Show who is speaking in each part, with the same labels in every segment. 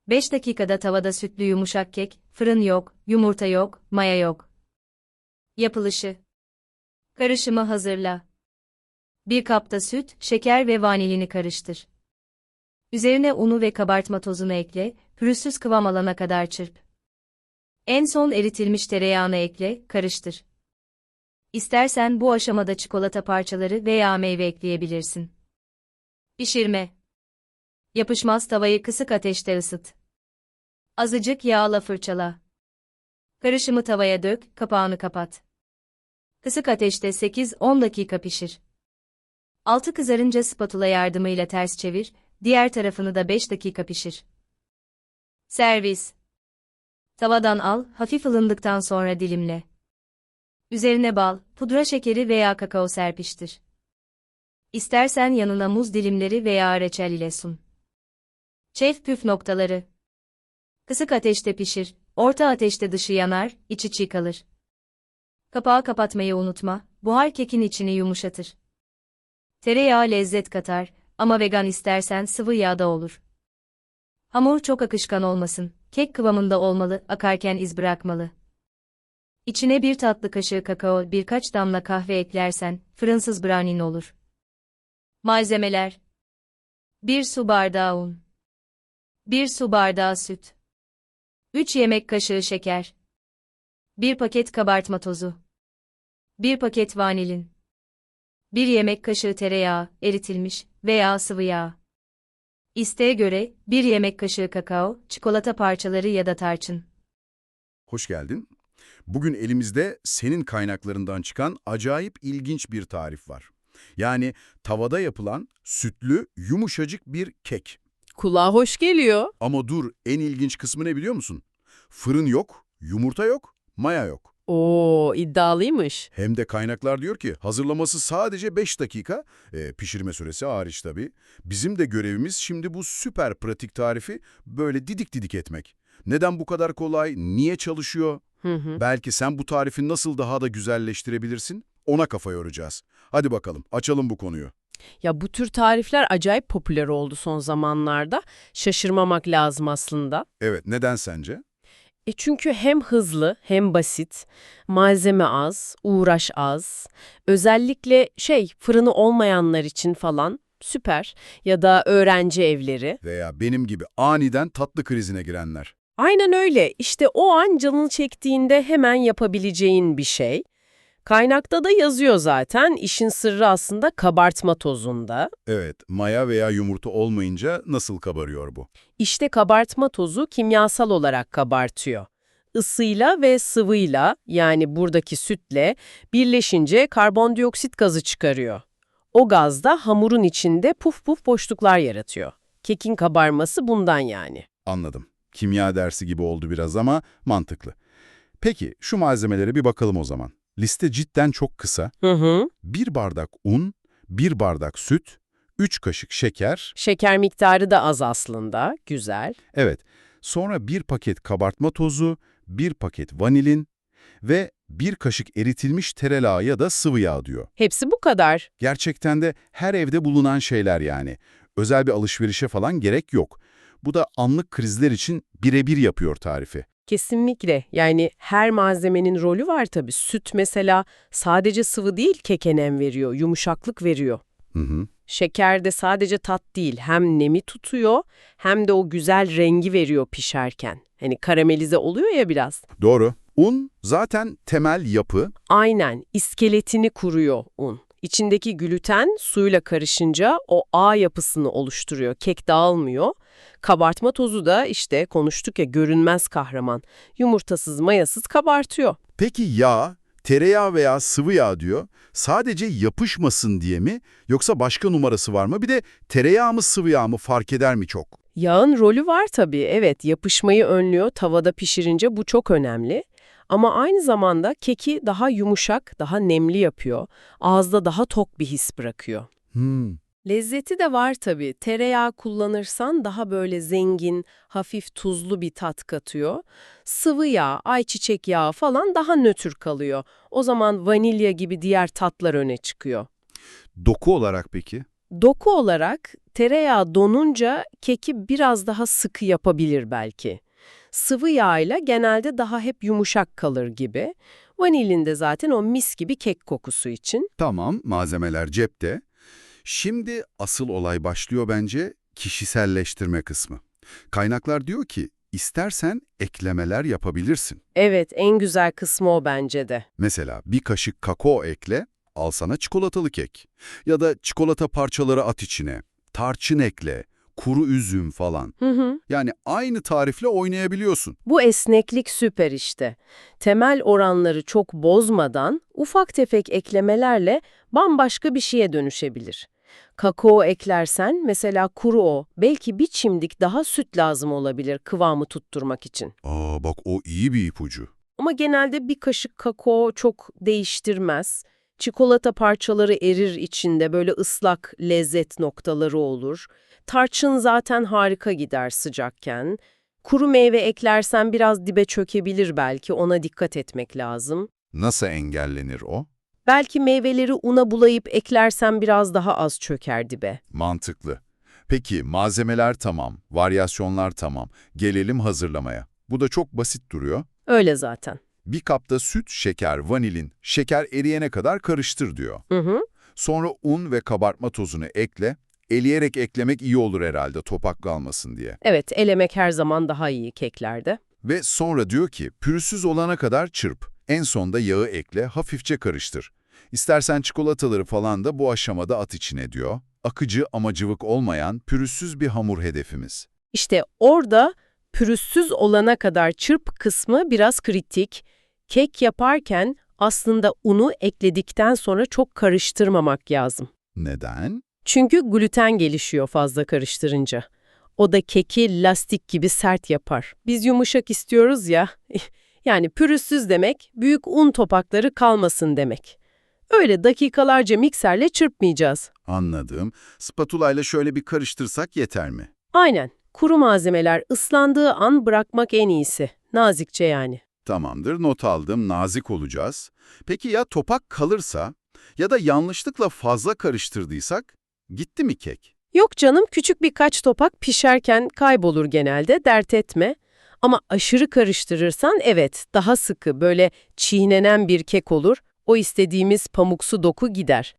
Speaker 1: 5 dakikada tavada sütlü yumuşak kek, fırın yok, yumurta yok, maya yok. Yapılışı. Karışımı hazırla. Bir kapta süt, şeker ve vanilini karıştır. Üzerine unu ve kabartma tozunu ekle, pürüzsüz kıvam alana kadar çırp. En son eritilmiş tereyağını ekle, karıştır. İstersen bu aşamada çikolata parçaları veya meyve ekleyebilirsin. Pişirme. Yapışmaz tavayı kısık ateşte ısıt. Azıcık yağla fırçala. Karışımı tavaya dök, kapağını kapat. Kısık ateşte 8-10 dakika pişir. Altı kızarınca spatula yardımıyla ters çevir, diğer tarafını da 5 dakika pişir. Servis. Tavadan al, hafif ılındıktan sonra dilimle. Üzerine bal, pudra şekeri veya kakao serpiştir. İstersen yanına muz dilimleri veya reçel ile sun. Şef püf noktaları. Kısık ateşte pişir, orta ateşte dışı yanar, içi çiğ kalır. Kapağı kapatmayı unutma, buhar kekin içini yumuşatır. Tereyağı lezzet katar ama vegan istersen sıvı yağda olur. Hamur çok akışkan olmasın, kek kıvamında olmalı, akarken iz bırakmalı. İçine bir tatlı kaşığı kakao, birkaç damla kahve eklersen fırınsız brownie'n olur. Malzemeler: 1 su bardağı un, 1 su bardağı süt, 3 yemek kaşığı şeker, 1 paket kabartma tozu, 1 paket vanilin, 1 yemek kaşığı tereyağı, eritilmiş veya sıvı yağ. İsteğe göre 1 yemek kaşığı kakao, çikolata parçaları ya da tarçın.
Speaker 2: Hoş geldin. Bugün elimizde senin kaynaklarından çıkan acayip ilginç bir tarif var. Yani tavada yapılan sütlü, yumuşacık bir kek.
Speaker 3: Kulağa hoş geliyor.
Speaker 2: Ama dur, en ilginç kısmı ne biliyor musun? Fırın yok, yumurta yok, maya yok.
Speaker 3: Oo, iddialıymış.
Speaker 2: Hem de kaynaklar diyor ki hazırlaması sadece 5 dakika, pişirme süresi hariç tabii. Bizim de görevimiz şimdi bu süper pratik tarifi böyle didik didik etmek. Neden bu kadar kolay, niye çalışıyor? Belki sen bu tarifi nasıl daha da güzelleştirebilirsin? Ona kafa yoracağız. Hadi bakalım, açalım bu konuyu.
Speaker 3: Ya bu tür tarifler acayip popüler oldu son zamanlarda. Şaşırmamak lazım aslında.
Speaker 2: Evet, neden sence?
Speaker 3: Çünkü hem hızlı hem basit, malzeme az, uğraş az. Özellikle fırını olmayanlar için falan süper. Ya da öğrenci evleri.
Speaker 2: Veya benim gibi aniden tatlı krizine girenler.
Speaker 3: Aynen öyle. İşte o an canını çektiğinde hemen yapabileceğin bir şey. Kaynakta da yazıyor zaten. İşin sırrı aslında kabartma tozunda.
Speaker 2: Evet, maya veya yumurta olmayınca nasıl kabarıyor bu?
Speaker 3: İşte kabartma tozu kimyasal olarak kabartıyor. Isıyla ve sıvıyla, yani buradaki sütle birleşince karbondioksit gazı çıkarıyor. O gaz da hamurun içinde puf puf boşluklar yaratıyor. Kekin kabarması bundan yani.
Speaker 2: Anladım. Kimya dersi gibi oldu biraz ama mantıklı. Peki, şu malzemelere bir bakalım o zaman. Liste cidden çok kısa. 1 bardak un, 1 bardak süt, 3 kaşık şeker.
Speaker 3: Şeker miktarı da az aslında, güzel.
Speaker 2: Evet, sonra 1 paket kabartma tozu, 1 paket vanilin ve 1 kaşık eritilmiş tereyağı ya da sıvı yağ diyor.
Speaker 3: Hepsi bu kadar.
Speaker 2: Gerçekten de her evde bulunan şeyler yani. Özel bir alışverişe falan gerek yok. Bu da anlık krizler için birebir yapıyor tarifi.
Speaker 3: Kesinlikle. Yani her malzemenin rolü var tabii. Süt mesela sadece sıvı değil, keke nem veriyor, yumuşaklık veriyor. Şeker de sadece tat değil, hem nemi tutuyor hem de o güzel rengi veriyor pişerken. Hani karamelize oluyor ya biraz.
Speaker 2: Doğru. Un zaten temel yapı.
Speaker 3: Aynen, iskeletini kuruyor un. İçindeki gluten suyla karışınca o ağ yapısını oluşturuyor, kek dağılmıyor. Kabartma tozu da işte konuştuk ya, görünmez kahraman. Yumurtasız mayasız kabartıyor.
Speaker 2: Peki yağ, tereyağı veya sıvı yağ diyor. Sadece yapışmasın diye mi yoksa başka numarası var mı? Bir de tereyağı mı sıvı yağ mı fark eder mi çok?
Speaker 3: Yağın rolü var tabii, evet, yapışmayı önlüyor tavada pişirince, bu çok önemli. Ama aynı zamanda keki daha yumuşak, daha nemli yapıyor. Ağızda daha tok bir his bırakıyor. Lezzeti de var tabii. Tereyağı kullanırsan daha böyle zengin, hafif tuzlu bir tat katıyor. Sıvı yağ, ayçiçek yağı falan daha nötr kalıyor. O zaman vanilya gibi diğer tatlar öne çıkıyor.
Speaker 2: Doku olarak peki?
Speaker 3: Doku olarak tereyağı donunca keki biraz daha sıkı yapabilir belki. Sıvı yağıyla genelde daha hep yumuşak kalır gibi. Vanilin de zaten o mis gibi kek kokusu için.
Speaker 2: Tamam, malzemeler cepte. Şimdi asıl olay başlıyor bence, kişiselleştirme kısmı. Kaynaklar diyor ki, istersen eklemeler yapabilirsin.
Speaker 3: Evet, en güzel kısmı o bence de.
Speaker 2: Mesela bir kaşık kakao ekle, al sana çikolatalı kek. Ya da çikolata parçaları at içine, tarçın ekle, kuru üzüm falan.
Speaker 3: Hı hı.
Speaker 2: Yani aynı tarifle oynayabiliyorsun.
Speaker 3: Bu esneklik süper işte. Temel oranları çok bozmadan ufak tefek eklemelerle bambaşka bir şeye dönüşebilir. Kakao eklersen mesela kuru o, belki bir çimdik daha süt lazım olabilir kıvamı tutturmak için.
Speaker 2: Aa bak o iyi bir ipucu.
Speaker 3: Ama genelde bir kaşık kakao çok değiştirmez. Çikolata parçaları erir içinde, böyle ıslak lezzet noktaları olur. Tarçın zaten harika gider sıcakken. Kuru meyve eklersen biraz dibe çökebilir belki, ona dikkat etmek lazım.
Speaker 2: Nasıl engellenir o?
Speaker 3: Belki meyveleri una bulayıp eklersen biraz daha az çöker dibe.
Speaker 2: Mantıklı. Peki malzemeler tamam, varyasyonlar tamam. Gelelim hazırlamaya. Bu da çok basit duruyor.
Speaker 3: Öyle zaten.
Speaker 2: Bir kapta süt, şeker, vanilin, şeker eriyene kadar karıştır diyor.
Speaker 3: Hı hı.
Speaker 2: Sonra un ve kabartma tozunu ekle. Eleyerek eklemek iyi olur herhalde topak kalmasın diye.
Speaker 3: Evet, elemek her zaman daha iyi keklerde.
Speaker 2: Ve sonra diyor ki pürüzsüz olana kadar çırp. En sonda yağı ekle, hafifçe karıştır. İstersen çikolataları falan da bu aşamada at içine diyor. Akıcı ama cıvık olmayan pürüzsüz bir hamur hedefimiz.
Speaker 3: İşte orada pürüzsüz olana kadar çırp kısmı biraz kritik. Kek yaparken aslında unu ekledikten sonra çok karıştırmamak lazım.
Speaker 2: Neden?
Speaker 3: Çünkü gluten gelişiyor fazla karıştırınca. O da keki lastik gibi sert yapar. Biz yumuşak istiyoruz ya. Yani pürüzsüz demek, büyük un topakları kalmasın demek. Öyle dakikalarca mikserle çırpmayacağız.
Speaker 2: Anladım. Spatula ile şöyle bir karıştırsak yeter mi?
Speaker 3: Aynen. Kuru malzemeler ıslandığı an bırakmak en iyisi. Nazikçe yani.
Speaker 2: Tamamdır, not aldım, nazik olacağız. Peki ya topak kalırsa ya da yanlışlıkla fazla karıştırdıysak gitti mi kek?
Speaker 3: Yok canım, küçük birkaç topak pişerken kaybolur genelde, dert etme. Ama aşırı karıştırırsan evet, daha sıkı, böyle çiğnenen bir kek olur. O istediğimiz pamuksu doku gider.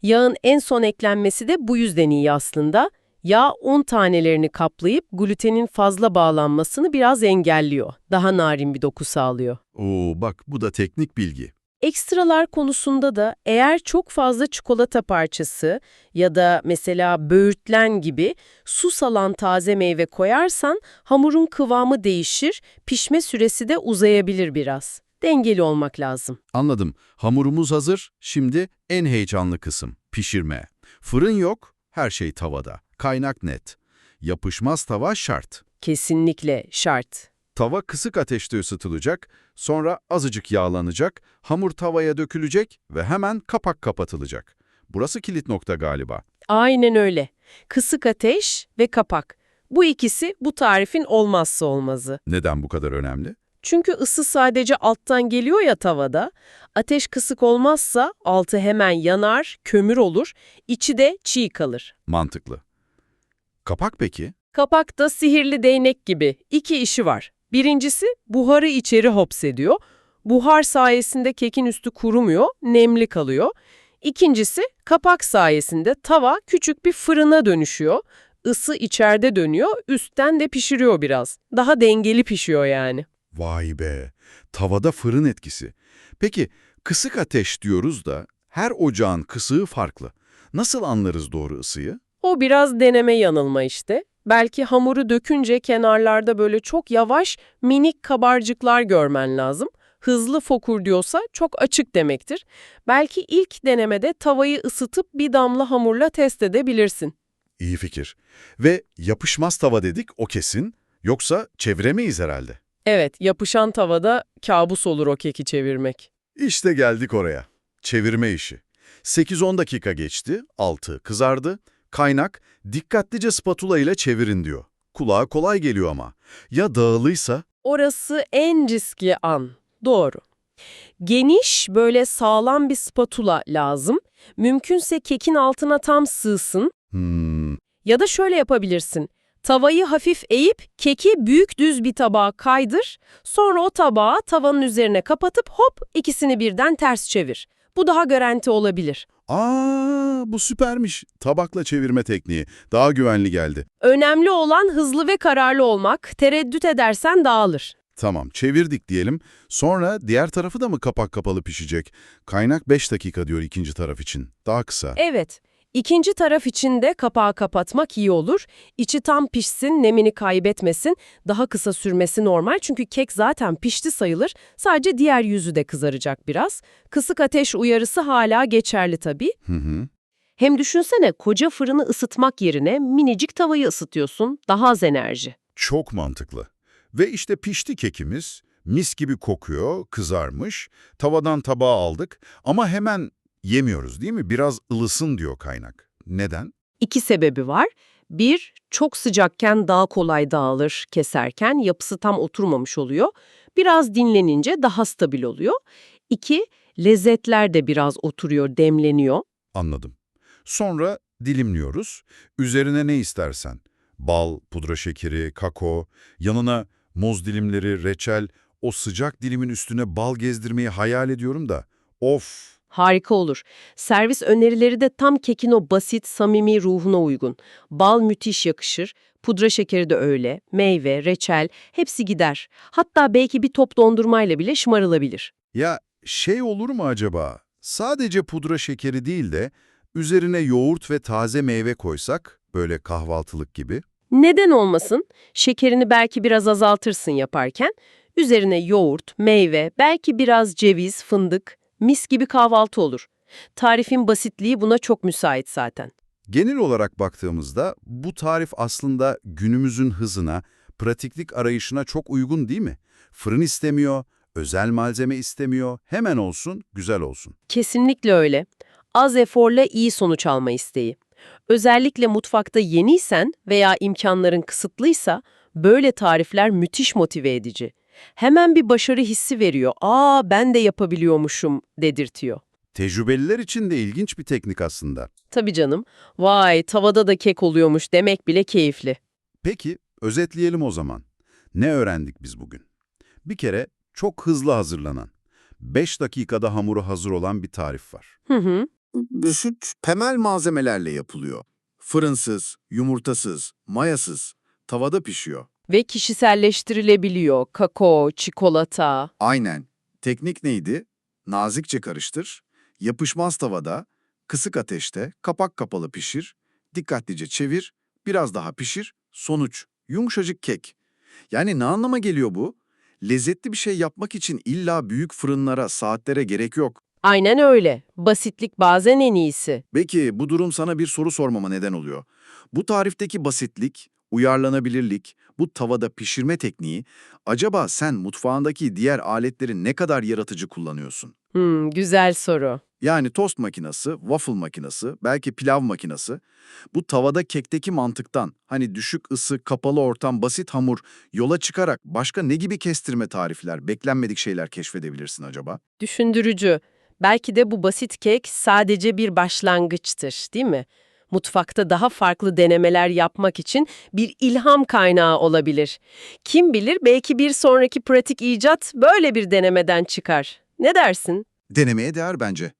Speaker 3: Yağın en son eklenmesi de bu yüzden iyi aslında. Yağ un tanelerini kaplayıp glutenin fazla bağlanmasını biraz engelliyor. Daha narin bir doku sağlıyor.
Speaker 2: Oo bak bu da teknik bilgi.
Speaker 3: Ekstralar konusunda da eğer çok fazla çikolata parçası ya da mesela böğürtlen gibi su salan taze meyve koyarsan hamurun kıvamı değişir, pişme süresi de uzayabilir biraz. Dengeli olmak lazım.
Speaker 2: Anladım. Hamurumuz hazır. Şimdi en heyecanlı kısım, pişirme. Fırın yok, her şey tavada. Kaynak net. Yapışmaz tava şart.
Speaker 3: Kesinlikle şart.
Speaker 2: Tava kısık ateşte ısıtılacak, sonra azıcık yağlanacak, hamur tavaya dökülecek ve hemen kapak kapatılacak. Burası kilit nokta galiba.
Speaker 3: Aynen öyle. Kısık ateş ve kapak. Bu ikisi bu tarifin olmazsa olmazı.
Speaker 2: Neden bu kadar önemli?
Speaker 3: Çünkü ısı sadece alttan geliyor ya tavada. Ateş kısık olmazsa altı hemen yanar, kömür olur, içi de çiğ kalır.
Speaker 2: Mantıklı. Kapak peki?
Speaker 3: Kapak da sihirli değnek gibi. İki işi var. Birincisi buharı içeri hapsediyor. Buhar sayesinde kekin üstü kurumuyor, nemli kalıyor. İkincisi kapak sayesinde tava küçük bir fırına dönüşüyor. Isı içeride dönüyor, üstten de pişiriyor biraz. Daha dengeli pişiyor yani.
Speaker 2: Vay be, tavada fırın etkisi. Peki, kısık ateş diyoruz da her ocağın kısığı farklı. Nasıl anlarız doğru ısıyı?
Speaker 3: O biraz deneme yanılma işte. Belki hamuru dökünce kenarlarda böyle çok yavaş, minik kabarcıklar görmen lazım. Hızlı fokur diyorsa çok açık demektir. Belki ilk denemede tavayı ısıtıp bir damla hamurla test edebilirsin.
Speaker 2: İyi fikir. Ve yapışmaz tava dedik, o kesin. Yoksa çeviremeyiz herhalde.
Speaker 3: Evet, yapışan tavada kabus olur o keki çevirmek.
Speaker 2: İşte geldik oraya. Çevirme işi. 8-10 dakika geçti, altı kızardı. Kaynak, dikkatlice spatula ile çevirin diyor. Kulağa kolay geliyor ama. Ya dağılıysa?
Speaker 3: Orası en riskli an. Doğru. Geniş, böyle sağlam bir spatula lazım. Mümkünse kekin altına tam sığsın.
Speaker 2: Hmm,
Speaker 3: Ya da şöyle yapabilirsin. Tavayı hafif eğip keki büyük düz bir tabağa kaydır. Sonra o tabağı tavanın üzerine kapatıp hop ikisini birden ters çevir. Bu daha garanti olabilir.
Speaker 2: bu süpermiş. Tabakla çevirme tekniği. Daha güvenli geldi.
Speaker 3: Önemli olan hızlı ve kararlı olmak. Tereddüt edersen dağılır.
Speaker 2: Tamam, çevirdik diyelim. Sonra diğer tarafı da mı kapak kapalı pişecek? Kaynak 5 dakika diyor ikinci taraf için. Daha kısa.
Speaker 3: Evet. İkinci taraf için de kapağı kapatmak iyi olur. İçi tam pişsin, nemini kaybetmesin, daha kısa sürmesi normal çünkü kek zaten pişti sayılır. Sadece diğer yüzü de kızaracak biraz. Kısık ateş uyarısı hala geçerli tabii.
Speaker 2: Hı hı.
Speaker 3: Hem düşünsene koca fırını ısıtmak yerine minicik tavayı ısıtıyorsun, daha az enerji.
Speaker 2: Çok mantıklı. Ve işte pişti kekimiz. Mis gibi kokuyor, kızarmış. Tavadan tabağa aldık ama hemen yemiyoruz değil mi? Biraz ılısın diyor kaynak. Neden?
Speaker 3: İki sebebi var. Bir, çok sıcakken daha kolay dağılır, keserken yapısı tam oturmamış oluyor. Biraz dinlenince daha stabil oluyor. İki, lezzetler de biraz oturuyor, demleniyor.
Speaker 2: Anladım. Sonra dilimliyoruz. Üzerine ne istersen. Bal, pudra şekeri, kakao, yanına muz dilimleri, reçel, o sıcak dilimin üstüne bal gezdirmeyi hayal ediyorum da. Of!
Speaker 3: Harika olur. Servis önerileri de tam kekin o basit, samimi ruhuna uygun. Bal müthiş yakışır, pudra şekeri de öyle, meyve, reçel hepsi gider. Hatta belki bir top dondurmayla bile şımarılabilir.
Speaker 2: Ya şey olur mu acaba? Sadece pudra şekeri değil de üzerine yoğurt ve taze meyve koysak, böyle kahvaltılık gibi.
Speaker 3: Neden olmasın? Şekerini belki biraz azaltırsın yaparken. Üzerine yoğurt, meyve, belki biraz ceviz, fındık, mis gibi kahvaltı olur. Tarifin basitliği buna çok müsait zaten.
Speaker 2: Genel olarak baktığımızda bu tarif aslında günümüzün hızına, pratiklik arayışına çok uygun değil mi? Fırın istemiyor, özel malzeme istemiyor, hemen olsun, güzel olsun.
Speaker 3: Kesinlikle öyle. Az eforla iyi sonuç alma isteği. Özellikle mutfakta yeniysen veya imkanların kısıtlıysa böyle tarifler müthiş motive edici. Hemen bir başarı hissi veriyor. "Aa, ben de yapabiliyormuşum." dedirtiyor.
Speaker 2: Tecrübeliler için de ilginç bir teknik aslında.
Speaker 3: Tabii canım. Vay, tavada da kek oluyormuş demek bile keyifli.
Speaker 2: Peki, özetleyelim o zaman. Ne öğrendik biz bugün? Bir kere çok hızlı hazırlanan, 5 dakikada hamuru hazır olan bir tarif var.
Speaker 3: Hı hı.
Speaker 4: Süt temel malzemelerle yapılıyor. Fırınsız, yumurtasız, mayasız, tavada pişiyor.
Speaker 3: Ve kişiselleştirilebiliyor. Kakao, çikolata.
Speaker 4: Aynen. Teknik neydi? Nazikçe karıştır, yapışmaz tavada, kısık ateşte, kapak kapalı pişir, dikkatlice çevir, biraz daha pişir, sonuç, yumuşacık kek. Yani ne anlama geliyor bu? Lezzetli bir şey yapmak için illa büyük fırınlara, saatlere gerek yok.
Speaker 3: Aynen öyle. Basitlik bazen en iyisi.
Speaker 4: Peki bu durum sana bir soru sormama neden oluyor. Bu tarifteki basitlik, uyarlanabilirlik, bu tavada pişirme tekniği, acaba sen mutfağındaki diğer aletleri ne kadar yaratıcı kullanıyorsun?
Speaker 3: Güzel soru.
Speaker 4: Yani tost makinesi, waffle makinesi, belki pilav makinesi. Bu tavada kekteki mantıktan, hani düşük ısı, kapalı ortam, basit hamur, yola çıkarak başka ne gibi kestirme tarifler, beklenmedik şeyler keşfedebilirsin acaba?
Speaker 3: Düşündürücü. Belki de bu basit kek sadece bir başlangıçtır, değil mi? Mutfakta daha farklı denemeler yapmak için bir ilham kaynağı olabilir. Kim bilir belki bir sonraki pratik icat böyle bir denemeden çıkar. Ne dersin?
Speaker 4: Denemeye değer bence.